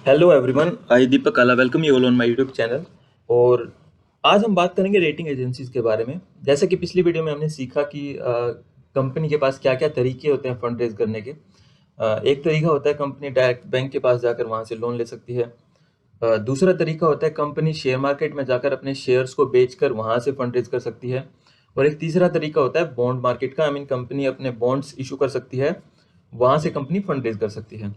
Hello everyone, आई दीपक काला welcome you all on my YouTube channel. और आज हम बात करेंगे रेटिंग एजेंसीज के बारे में। जैसे कि पिछली वीडियो में हमने सीखा कि कंपनी के पास क्या क्या तरीके होते हैं फंड रेज करने के। एक तरीका होता है कंपनी डायरेक्ट बैंक के पास जाकर वहां से लोन ले सकती है। दूसरा तरीका होता है कंपनी शेयर मार्केट में जाकर अपने शेयर्स को बेचकर वहां से फंड रेज कर सकती है। और एक तीसरा तरीका होता है बॉन्ड मार्केट का, आई मीन कंपनी अपने बॉन्ड्स इशू कर सकती है, वहां से कंपनी फंड रेज कर सकती है।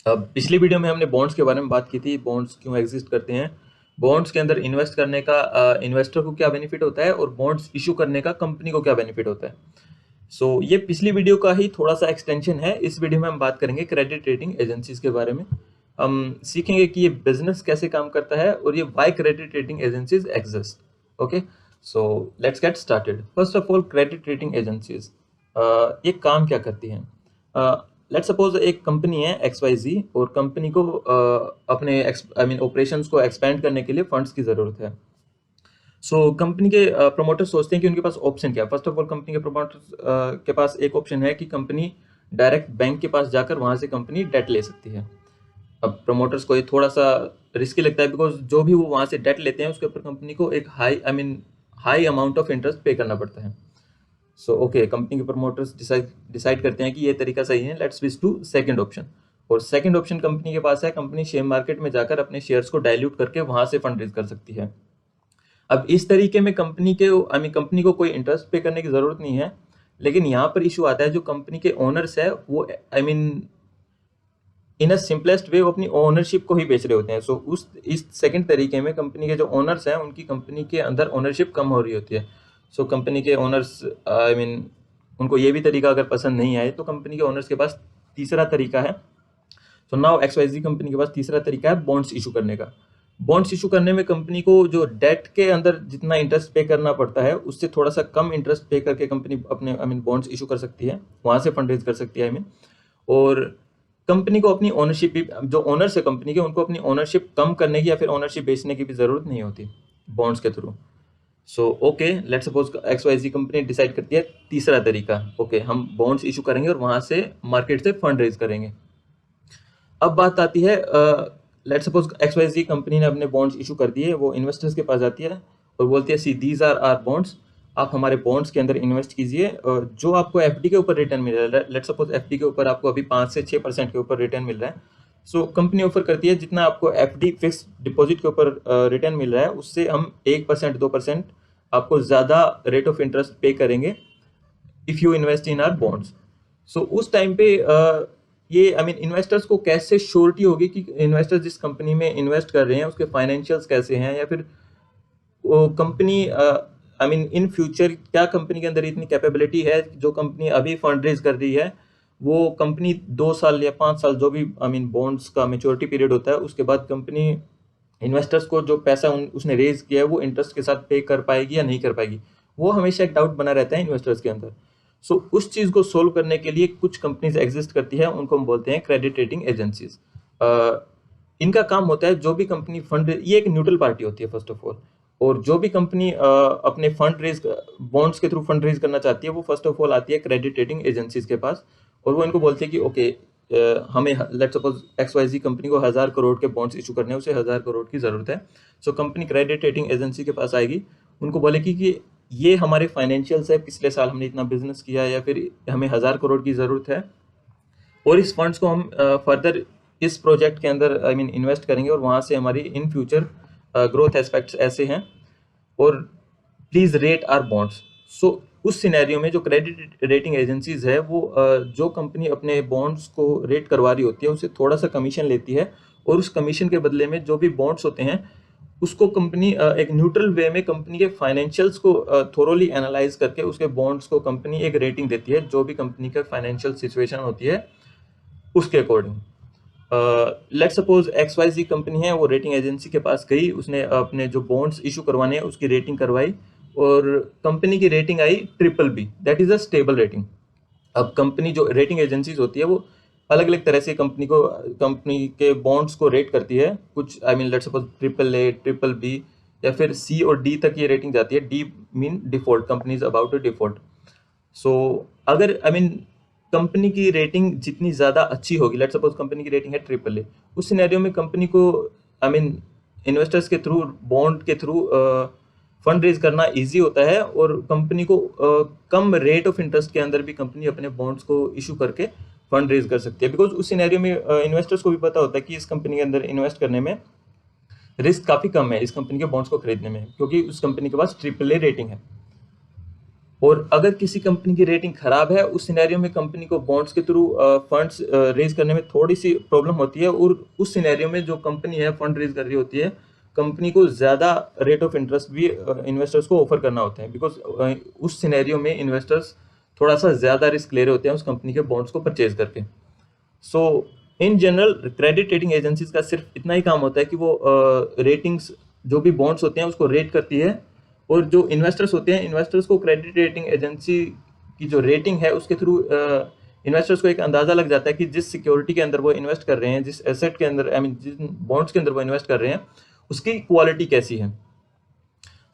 अब पिछली वीडियो में हमने बॉन्ड्स के बारे में बात की थी, बॉन्ड्स क्यों एग्जिस्ट करते हैं, बॉन्ड्स के अंदर इन्वेस्ट करने का इन्वेस्टर को क्या बेनिफिट होता है और बॉन्ड्स इशू करने का कंपनी को क्या बेनिफिट होता है। सो ये पिछली वीडियो का ही थोड़ा सा एक्सटेंशन है। इस वीडियो में हम बात करेंगे क्रेडिट रेटिंग एजेंसीज के बारे में। हम सीखेंगे कि ये बिजनेस कैसे काम करता है और ये why credit rating agencies exist. Okay, so let's get started. First of all, credit rating agencies ये काम क्या करती हैं। लेट्स सपोज एक कंपनी है XYZ और कंपनी को अपने ऑपरेशंस को एक्सपेंड करने के लिए फंड्स की ज़रूरत है। सो कंपनी के प्रमोटर्स सोचते हैं कि उनके पास ऑप्शन क्या है। फर्स्ट ऑफ ऑल, कंपनी के प्रमोटर्स के पास एक ऑप्शन है कि कंपनी डायरेक्ट बैंक के पास जाकर वहाँ से कंपनी डेट ले सकती है। अब प्रमोटर्स को ये थोड़ा सा रिस्की लगता है, बिकॉज जो भी वो वहाँ से डेट लेते हैं उसके ऊपर कंपनी को एक हाई अमाउंट ऑफ इंटरेस्ट पे करना पड़ता है। सो ओके, कंपनी के प्रमोटर्स डिसाइड करते हैं कि ये तरीका सही है, let's switch to second option. और सेकंड ऑप्शन कंपनी के पास है, कंपनी शेयर मार्केट में जाकर अपने शेयर्स को डाइल्यूट करके वहां से फंड रेज कर सकती है। अब इस तरीके में कंपनी को कोई इंटरेस्ट पे करने की जरूरत नहीं है, लेकिन यहाँ पर इशू आता है जो कंपनी के ओनर्स है वो इन अ सिंपलेस्ट वे वो अपनी ओनरशिप को ही बेच रहे होते हैं। सो उस इस सेकंड तरीके में कंपनी के जो ओनर्स हैं उनकी कंपनी के अंदर ओनरशिप कम हो रही होती है। सो कंपनी के ओनर्स उनको ये भी तरीका अगर पसंद नहीं आए तो कंपनी के ओनर्स के पास तीसरा तरीका है। सो नाउ XYZ कंपनी के पास तीसरा तरीका है बॉन्ड्स इशू करने का। बॉन्ड्स इशू करने में कंपनी को जो डेट के अंदर जितना इंटरेस्ट पे करना पड़ता है उससे थोड़ा सा कम इंटरेस्ट पे करके कंपनी अपने बॉन्ड्स इशू कर सकती है, वहां से फंड रेज कर सकती है। और कंपनी को अपनी ओनरशिप भी, जो ओनर्स है कंपनी के, उनको अपनी ओनरशिप कम करने की या फिर ओनरशिप बेचने की भी जरूरत नहीं होती बॉन्ड्स के through. So okay, let's suppose XYZ company decide करती है तीसरा तरीका, ओके हम बॉन्ड्स इशू करेंगे और वहां से मार्केट से फंड रेज करेंगे। अब बात आती है, लेट्स सपोज XYZ कंपनी ने अपने बॉन्ड्स इशू कर दिए, वो इन्वेस्टर्स के पास जाती है और बोलती है see these are our bonds, आप हमारे बॉन्ड्स के अंदर इन्वेस्ट कीजिए और जो आपको FD के ऊपर रिटर्न मिल रहा है, लेट्स सपोज FD के ऊपर आपको अभी 5 से 6% के ऊपर रिटर्न मिल रहा है। सो कंपनी ऑफर करती है जितना आपको FD फिक्स डिपॉजिट के ऊपर रिटर्न मिल रहा है उससे हम 1% 2% आपको ज़्यादा रेट ऑफ इंटरेस्ट पे करेंगे if you invest in our bonds. So उस टाइम पे ये इन्वेस्टर्स को कैसे श्योरिटी होगी कि इन्वेस्टर्स जिस कंपनी में इन्वेस्ट कर रहे हैं उसके फाइनेंशियल्स कैसे हैं, या फिर वो कंपनी इन फ्यूचर क्या कंपनी के अंदर इतनी कैपेबिलिटी है जो कंपनी अभी फंड रेज कर रही है वो कंपनी 2 साल या 5 साल जो भी बॉन्ड्स का मेच्योरिटी पीरियड होता है उसके बाद कंपनी इन्वेस्टर्स को जो पैसा उसने रेज किया है वो इंटरेस्ट के साथ पे कर पाएगी या नहीं कर पाएगी, वो हमेशा एक डाउट बना रहता है इन्वेस्टर्स के अंदर। सो उस चीज़ को सोल्व करने के लिए कुछ कंपनीज एग्जिस्ट करती है, उनको हम बोलते हैं क्रेडिट रेटिंग एजेंसीज। इनका काम होता है जो भी कंपनी फंड, ये एक न्यूट्रल पार्टी होती है फर्स्ट ऑफ ऑल, और जो भी कंपनी अपने फंड रेज बॉन्ड्स के थ्रू फंड रेज करना चाहती है वो फर्स्ट ऑफ ऑल आती है क्रेडिट रेटिंग एजेंसीज के पास और वो इनको बोलती है कि ओके हमें लेट्स सपोज XYZ कंपनी को 1000 करोड़ के बॉन्ड्स इशू करने हैं, उसे 1000 करोड़ की ज़रूरत है। So company credit rating agency के पास आएगी, उनको बोलेगी कि ये हमारे फाइनेंशियल्स है, पिछले साल हमने इतना बिजनेस किया या फिर हमें 1000 करोड़ की ज़रूरत है और इस फंड्स को हम फर्दर इस प्रोजेक्ट के अंदर इन्वेस्ट करेंगे और वहाँ से हमारी इन फ्यूचर ग्रोथ एस्पेक्ट्स ऐसे हैं और please rate are bonds. So उस सिनेरियो में जो क्रेडिट रेटिंग एजेंसीज है वो जो कंपनी अपने बॉन्ड्स को रेट करवा रही होती है उससे थोड़ा सा कमीशन लेती है और उस कमीशन के बदले में जो भी बॉन्ड्स होते हैं उसको कंपनी एक न्यूट्रल वे में कंपनी के फाइनेंशियल्स को थोरोली एनालाइज करके उसके बॉन्ड्स को कंपनी एक रेटिंग देती है जो भी कंपनी का फाइनेंशियल सिचुएशन होती है उसके according. Let's suppose XYZ company है, वो रेटिंग एजेंसी के पास गई, उसने अपने जो बॉन्ड्स इशू करवाने हैं उसकी रेटिंग करवाई और कंपनी की rating I BBB, that is a stable rating. अब कंपनी जो रेटिंग एजेंसीज होती है वो अलग अलग तरह से कंपनी के बॉन्ड्स को रेट करती है। कुछ लेट्स सपोज AAA, BBB या फिर C और D तक ये रेटिंग जाती है। D mean default, company is about to default. So अगर कंपनी की रेटिंग जितनी ज़्यादा अच्छी होगी, लेट्स सपोज कंपनी की रेटिंग है ट्रिपल ए, उस सिनेरियो में कंपनी को आई मीन इन्वेस्टर्स के थ्रू, बॉन्ड के थ्रू फंड रेज करना इजी होता है, और कंपनी को कम रेट ऑफ इंटरेस्ट के अंदर भी कंपनी अपने बॉन्ड्स को इशू करके फंड रेज कर सकती है। बिकॉज उस सिनेरियो में इन्वेस्टर्स को भी पता होता है कि इस कंपनी के अंदर इन्वेस्ट करने में रिस्क काफ़ी कम है इस कंपनी के बॉन्ड्स को खरीदने में, क्योंकि उस कंपनी के पास ट्रिपल ए रेटिंग है। और अगर किसी कंपनी की रेटिंग खराब है, उस सिनेरियो में कंपनी को बॉन्ड्स के थ्रू फंड्स रेज करने में थोड़ी सी प्रॉब्लम होती है, और उस सिनेरियो में जो कंपनी है फंड रेज कर रही होती है, कंपनी को ज़्यादा रेट ऑफ इंटरेस्ट भी इन्वेस्टर्स को ऑफर करना होता है, बिकॉज उस सिनेरियो में इन्वेस्टर्स थोड़ा सा ज़्यादा रिस्क ले रहे होते हैं उस कंपनी के बॉन्ड्स को परचेज करके। So in general credit rating agencies का सिर्फ इतना ही काम होता है कि वो रेटिंग्स, जो भी बॉन्ड्स होते हैं उसको रेट करती है, और जो इन्वेस्टर्स होते हैं, इन्वेस्टर्स को क्रेडिट रेटिंग एजेंसी की जो रेटिंग है उसके थ्रू इन्वेस्टर्स को एक अंदाज़ा लग जाता है कि जिस सिक्योरिटी के अंदर वो इन्वेस्ट कर रहे हैं, जिस एसेट के अंदर, आई मीन जिन बॉन्ड्स के अंदर वो इन्वेस्ट कर रहे हैं, उसकी क्वालिटी कैसी है।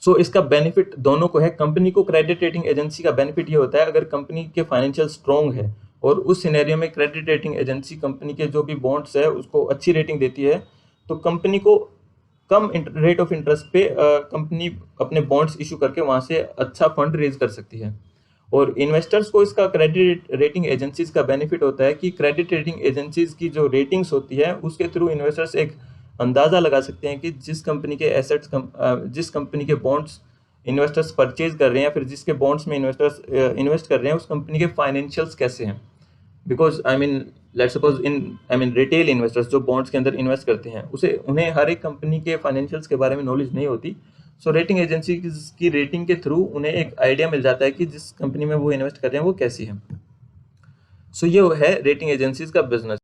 सो इसका बेनिफिट दोनों को है। कंपनी को क्रेडिट रेटिंग एजेंसी का बेनिफिट ये होता है, अगर कंपनी के फाइनेंशियल स्ट्रॉन्ग है और उस सिनेरियो में क्रेडिट रेटिंग एजेंसी कंपनी के जो भी बॉन्ड्स है उसको अच्छी रेटिंग देती है, तो कंपनी को कम रेट ऑफ इंटरेस्ट पे कंपनी अपने बॉन्ड्स इशू करके वहाँ से अच्छा फंड रेज कर सकती है। और इन्वेस्टर्स को इसका क्रेडिट रेटिंग एजेंसीज का बेनिफिट होता है कि क्रेडिट रेटिंग एजेंसीज की जो रेटिंग्स होती है उसके थ्रू इन्वेस्टर्स एक अंदाज़ा लगा सकते हैं कि जिस कंपनी के एसेट्स, जिस कंपनी के बॉन्ड्स इन्वेस्टर्स परचेज कर रहे हैं, फिर जिसके बॉन्ड्स में इन्वेस्टर्स इन्वेस्ट कर रहे हैं, उस कंपनी के फाइनेंशियल्स कैसे हैं। Because I mean let's suppose retail investors जो बॉन्ड्स के अंदर इन्वेस्ट करते हैं, उन्हें हर एक कंपनी के फाइनेंशियल्स के बारे में नॉलेज नहीं होती। सो रेटिंग एजेंसी की रेटिंग के थ्रू उन्हें एक आइडिया मिल जाता है कि जिस कंपनी में वो इन्वेस्ट कर रहे हैं वो कैसी है। सो ये है रेटिंग एजेंसीज का business.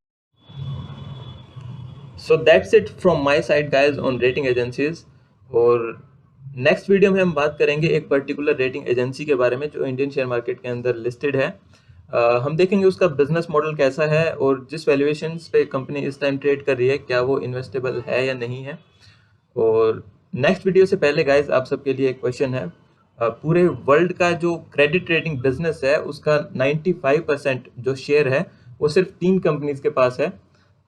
So that's it from my side guys on rating agencies. और नेक्स्ट वीडियो में हम बात करेंगे एक पर्टिकुलर रेटिंग एजेंसी के बारे में जो इंडियन शेयर मार्केट के अंदर लिस्टेड है। हम देखेंगे उसका बिजनेस मॉडल कैसा है, और जिस वैल्यूएशन पे कंपनी इस टाइम ट्रेड कर रही है क्या वो इन्वेस्टेबल है या नहीं है। और नेक्स्ट वीडियो से पहले गाइज आप सबके लिए एक क्वेश्चन है। पूरे वर्ल्ड का जो क्रेडिट रेटिंग बिजनेस है उसका 95% जो शेयर है वो सिर्फ 3 कंपनीज के पास है।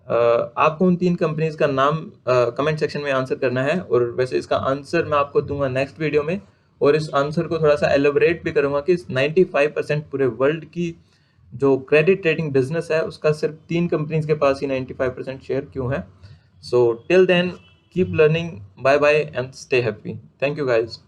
आपको उन 3 कंपनीज का नाम कमेंट सेक्शन में आंसर करना है, और वैसे इसका आंसर मैं आपको दूंगा नेक्स्ट वीडियो में, और इस आंसर को थोड़ा सा एलोबरेट भी करूंगा कि 95% पूरे वर्ल्ड की जो क्रेडिट रेटिंग बिजनेस है उसका सिर्फ 3 कंपनीज के पास ही 95% शेयर क्यों है। So till then keep learning, bye bye and stay happy. Thank you guys.